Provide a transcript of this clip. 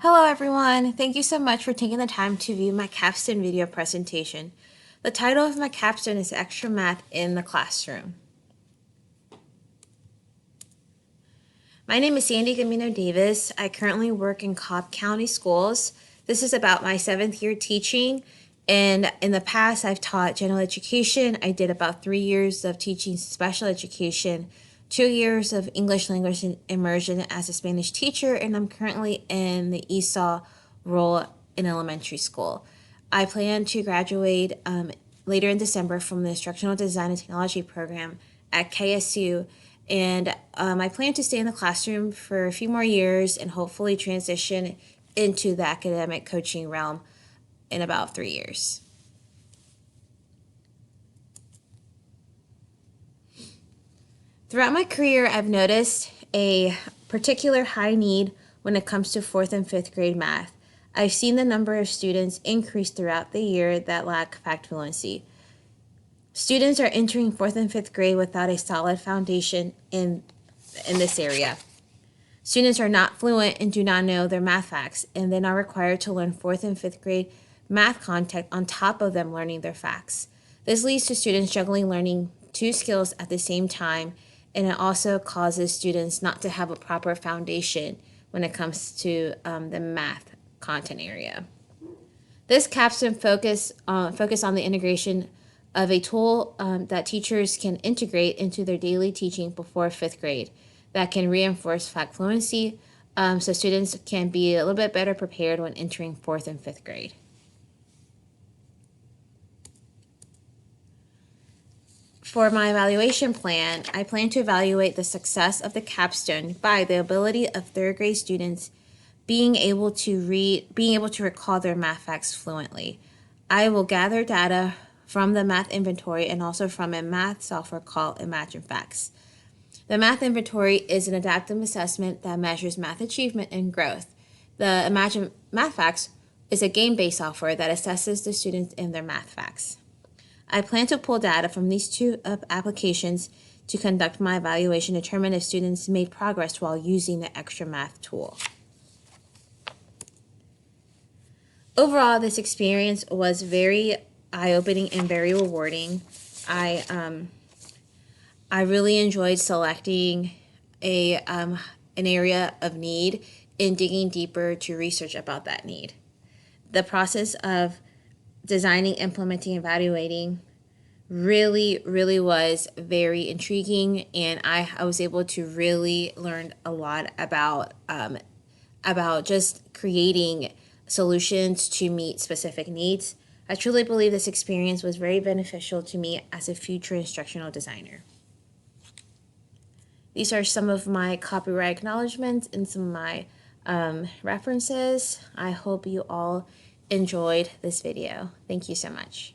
Hello everyone, thank you so much for taking the time to view my capstone video presentation. The title of my capstone is Extra Math in the Classroom. My name is Sandy Gamino Davis. I currently work in Cobb County Schools. This is about my 7th year teaching, and in the past I've taught general education. I did about 3 years of teaching special education, 2 years of English language immersion as a Spanish teacher, and I'm currently in the ESOL role in elementary school. I plan to graduate later in December from the Instructional Design and Technology program at KSU, and I plan to stay in the classroom for a few more years and hopefully transition into the academic coaching realm in about 3 years. Throughout my career, I've noticed a particular high need when it comes to 4th and 5th grade math. I've seen the number of students increase throughout the year that lack fact fluency. Students are entering 4th and 5th grade without a solid foundation in this area. Students are not fluent and do not know their math facts, and then are required to learn 4th and 5th grade math content on top of them learning their facts. This leads to students juggling learning 2 skills at the same time, and it also causes students not to have a proper foundation when it comes to the math content area. This capstone focus on the integration of a tool that teachers can integrate into their daily teaching before 5th grade that can reinforce fact fluency so students can be a little bit better prepared when entering 4th and 5th grade. For my evaluation plan, I plan to evaluate the success of the capstone by the ability of 3rd grade students being able to recall their math facts fluently. I will gather data from the math inventory and also from a math software called Imagine Facts. The math inventory is an adaptive assessment that measures math achievement and growth. The Imagine Math Facts is a game-based software that assesses the students in their math facts. I plan to pull data from these 2 applications to conduct my evaluation to determine if students made progress while using the Extra Math tool. Overall, this experience was very eye-opening and very rewarding. I really enjoyed selecting an area of need and digging deeper to research about that need. The process of designing, implementing, evaluating really was very intriguing, and I was able to really learn a lot about just creating solutions to meet specific needs. I truly believe this experience was very beneficial to me as a future instructional designer. These are some of my copyright acknowledgments and some of my references. I hope you all enjoyed this video. Thank you so much.